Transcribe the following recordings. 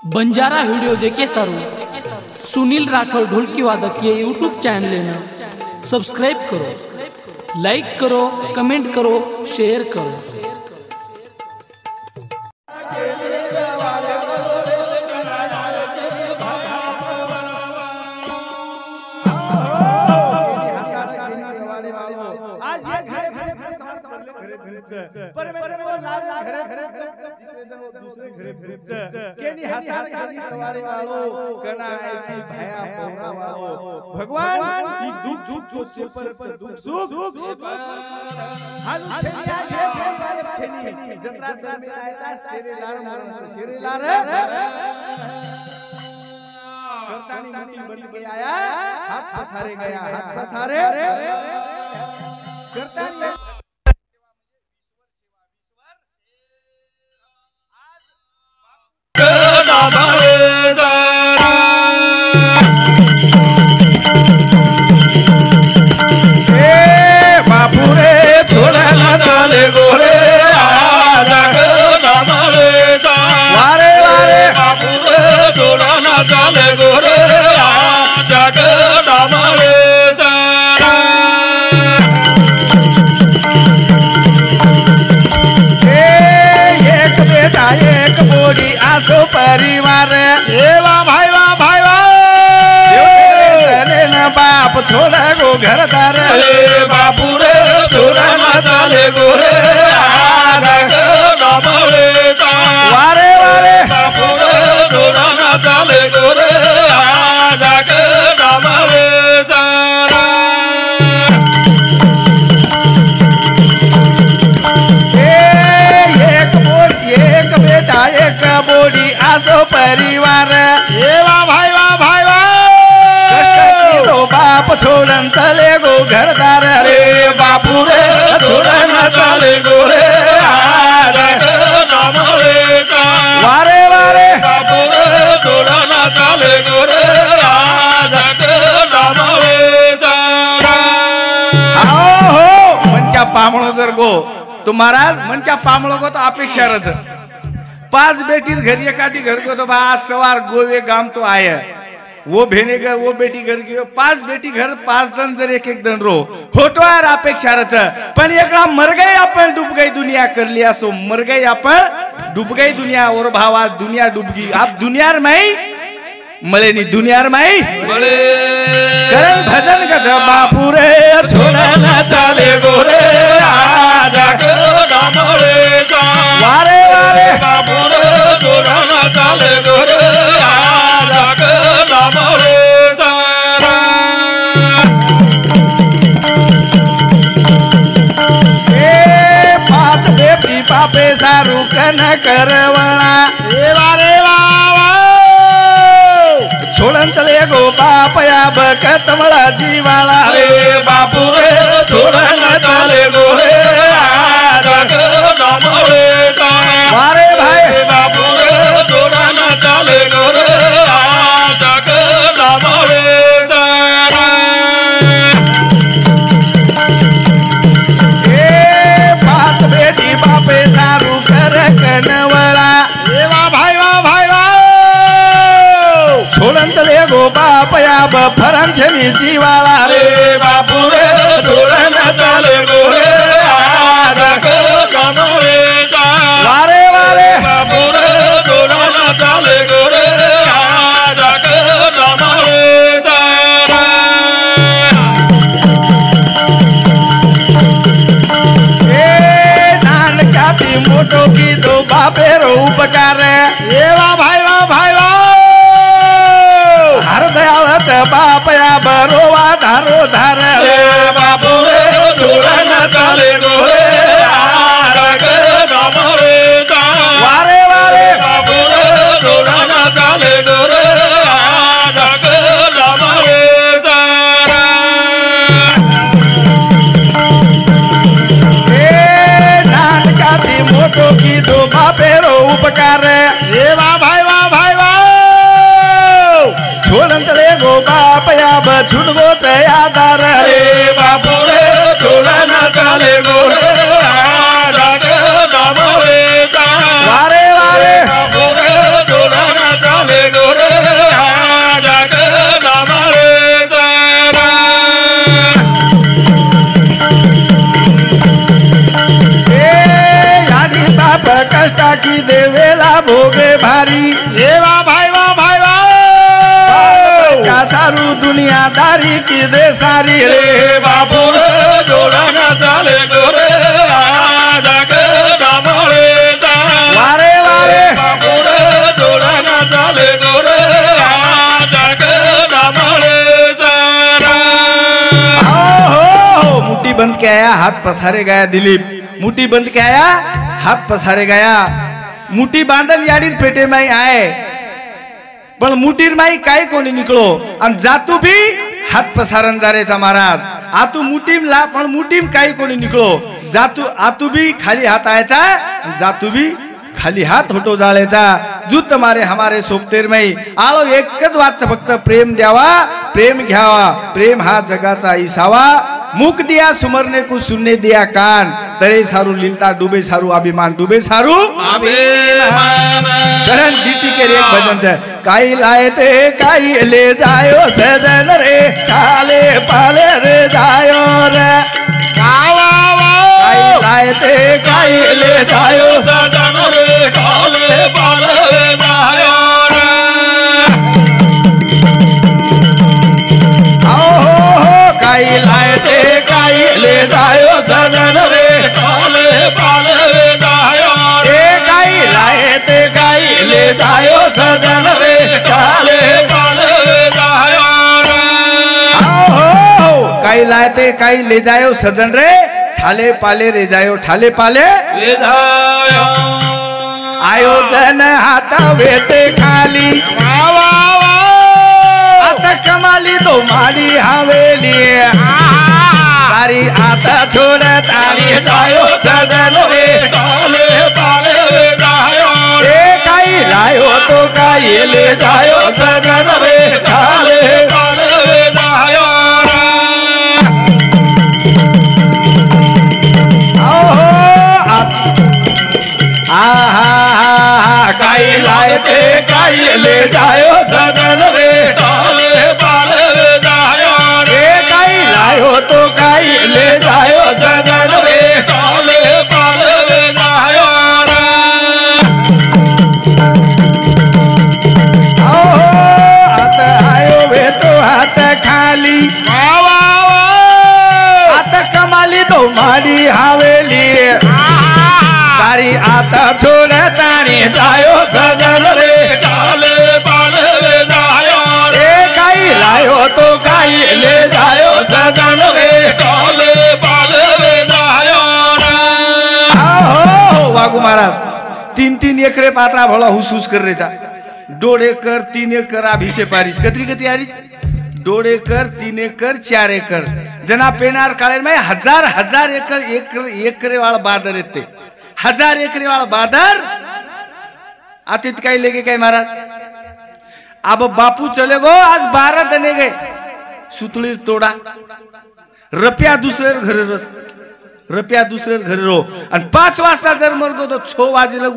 Banjara video देखे सारू सुनील राठौर ढोलकी वादक ये यूट्यूब चैनल है ना सब्सक्राइब करो, लाइक करो, कमेंट करो, शेयर करो। पर मेरे को लारे घरे घरे जिसने जन दूसरे घरे घरे केनी हसार खाली करवाने वालों कना ऐसी भया पोरा वालों भगवान ई दुख दुख जो से पर दुख सुख हालू छेनिया ये मारे छेनी जत्रा जन में आया शेरे लार मरण शेरे लार करतानी मुट्ठी बन के आया हाथ पसारे गया हाथ पसारे करतानी बापू रे छोड़ा ना चाले गोरे वारे वारे बापू रे छोड़ा ना चाले गोरे एक बेटा एक बोली आसो परिवार वाह भाई वाह भाई वाह बाप छोड़ा गो घरदार बापू रे छोड़ा ना चाले गोरे वारे वारे बापू रे छोड़ा ना चाले गोरे एक बेटा एक बोली आसो परिवार वाह भाई वाह भाई वाह बाप छोड़न चले गो घरदार रे बापू रे छोड़न चले गो रे वारे वारे बापू रे छोड़न चले गो रे हो मनच्या पामळो जर गो तो महाराज मनच्या पामळो गो तो अपेक्षा रच 5 बेटी घरी एखादी घर गो तो बा सवार गोवे गाम तो आय वो भेने घर वो बेटी घर की 5 बेटी घर 5 दन जर एक एक दन रो होतो यार अपेक्षा रच पण एकला मर गई अपन डूब गई दुनिया कर लिया सो मर गई अपन डूब गई दुनिया और भावा दुनिया डूब गई आप दुनिया में मले नी दुनिया में मले करन भजन का बापू रे छोड़ा ना चाले गोरे वारे वारे बापू रे छोड़ा ना चाले गोरे पापे सारू कन करवणा वारे छोड़न चले गो बाप या बकत मला जीवाला रे बापू रे छोड़न चले गो रे वारे भाई बापू रे छोड़न चले गो रे बापे सारू कर कनवला वाह भाई वाह भाई वाह छोड़न चले गो बाप या बफरन छनी जीवाला रे बापू रे छोड़न चले गो रे वारे वारे बापू रे छोड़न चले गो रे मोटो की दो बापे रो उपकार वाह भाई वाह भाई वाह हर दयावत बाप या बरोवा धारो धार रे बापू रे छोड़न चले गोरे वारे वारे बापू रे छोड़न चले गोरे मोटो की दो बापेरो उपकार वाह भाई वाह भाई वाह छोड़न चले गो बाप या बछुन गो तयादार रे बापू रे छोड़न चले गो रे वारे वारे की देवेला भोगे भारी ए वाह भाई वाह भाई वाह क्या सारू दुनियादारी की दे सारी रे बाबू रे जोड़ा ना चाले गोरे जग दामले वारे वारे बाबू रे जोड़ा ना चाले गोरे जग दामले मुट्ठी बंद के आया हाथ पसारे गया दिलीप मुट्ठी बंद के आया हाथ पसारे गया मुट्ठी बांधन याडीर पेटे में आए पण मुठीर माई काय कोणी निकलो आणि जातू भी हात पसारण जारेचा महाराज आतू मुठीम ला पण मुठीम काय कोणी निकलो जातू आतू भी खाली हात आयचा जातू भी खाली हात होटो जाळेचा जुत मारे हमारे सोबतेर माई आलो एकच वाच फक्त प्रेम द्यावा प्रेम घ्यावा प्रेम हा जगाचा ईसावा मुख दिया सुमरने को सुनने दिया कान तरे सारू लीलता डूबे सारू अभिमान डूबे सारू अभिमान करण जीटी के एक भजन है काई लाए थे काई ले जायो सजन रे काले पाले रे जायो रे काई लाए थे काई ले जायो सजन रे काले पाले रे जायो रे काई लाए थे काई ले जायो सजन रे काले पाले रे जायो रे काई लाए थे काई ले जायो सजन रे काले पाले रे जायो रे काई लाए थे काई ले जायो सजन रे ठाले पाले रे जायो ठाले पाले रे जायो आयोजन हाता वेते खाली आता कमाली तो माली हवेली सारी आता छोड़ ताली जायो सजन रे काले पाले रे जायो रे काई लायो तो काई ले जायो सजन रे काले पाले रे जायो रे काई लाए थे काई ले जायो सजन रे काले पाले रे जायो रे काई लायो तो काई ले जायो सजन रे काले पाले रे जायो रे हाथ आयो वे तो हाथ खाली हाथ कमाली तो माली हवेली सारी आता छोड़ तानी जायो सजन रे काले पाले रे जायो रे काई लायो तो काई ले जायो सजन रे काले पाले रे जायो रे वागू महाराज 3-3 एकरे पात्रा भला हुसूस कर रेचा 2 एकर 3 एकर अभिषे पारिस कतरी कती आरी 2 एकर 3 एकर 4 एकर जना पेनार काळे में हजार एकर एकरे वाला बादर येते 1000 एकरे वाला बादर आतित काय लेगे काय महाराज अब बापू चले गो आज 12 दने गए सुतळीर तोडा रुपया दुसरे घरी रस रुपया दुसरे घरी रो आणि 5 वाजता जर मरगो तो 6 वाजेला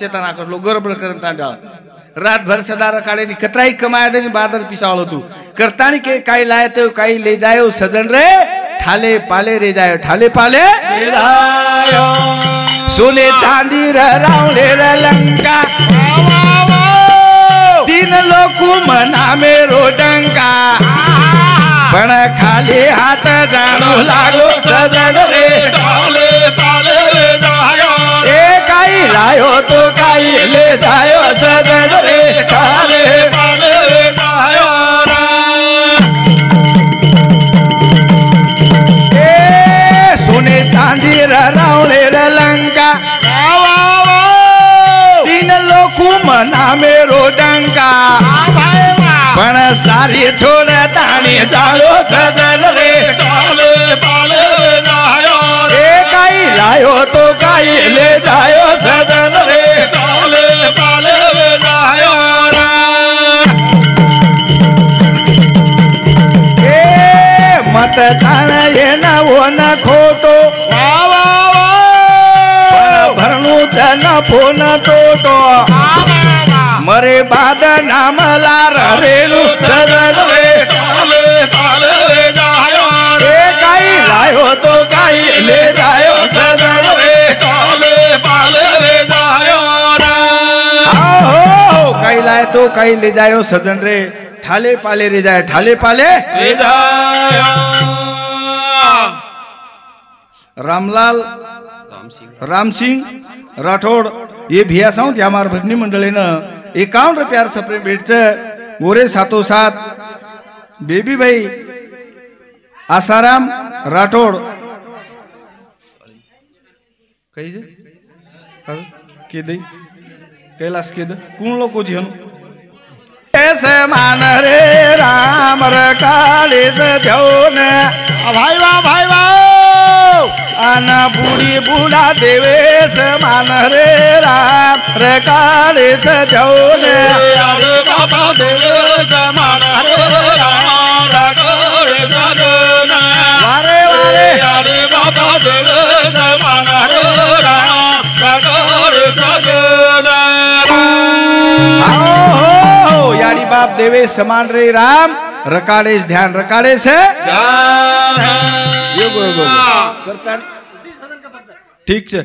चेतना करलो गडबड करन तांडा रात भर सदार काळे नि कतराई कमाया देनी बादर पिसावलो तू करतानी के काई लाए तो काई ले जायो सजन रे ठाले पाले रे जायो ठाले पाले रे जायो सोने चांदी रावले रे लंका 3 लोक मना मेरो डंका पण खाली हात जाणू लागो सजन रे काले पाले रे जायो काई लायो तो काई ले जायो सजन रे काले पाले रे जायो रे सोने चांदी रावले रे लंका 3 लोक मना मेरो डंका पण सारी छोड़ तानी जायो सजन रे काले पाले रे जायो काई लायो तो काई ले जायो सजन रे काले पाले रे जायो मत जान ये न वो न खोटो भरणू न फोन तोटो मरे बाद नाम लार रेणु सजन रे काले पाले रे जायो काई लायो तो काई ले जायो सजन रे काले पाले रे जायो तो कई ले जायो सजन रे ठाले पाले रे जाए ठाले पाले ले जाया रामलाल राम सिंह राठौड़ ये भिया साऊं हमारे भजनी मंडली ने 51 रुपया सप्रेम भेट गोरे साथों साथ बेबी भाई आसाराम राठौड़ कही जे के दई कैलाश के द कौन लोग को जीवन ऐसे मान रे राम रकाले से ध्यान भाई वाह आना बूढ़ी बूढ़ा देवे से मान रे राम रकाले से ध्यान बाबा देवे से मान रे राम रकाले से ध्यान वारे वारे अरे बाबा देवे से मान रे राम रकाले से ध्यान आओ यारी बाप देवे समान रे राम रकाड़े ध्यान रकाड़े से ध्यान योगो योगो करता ठीक है।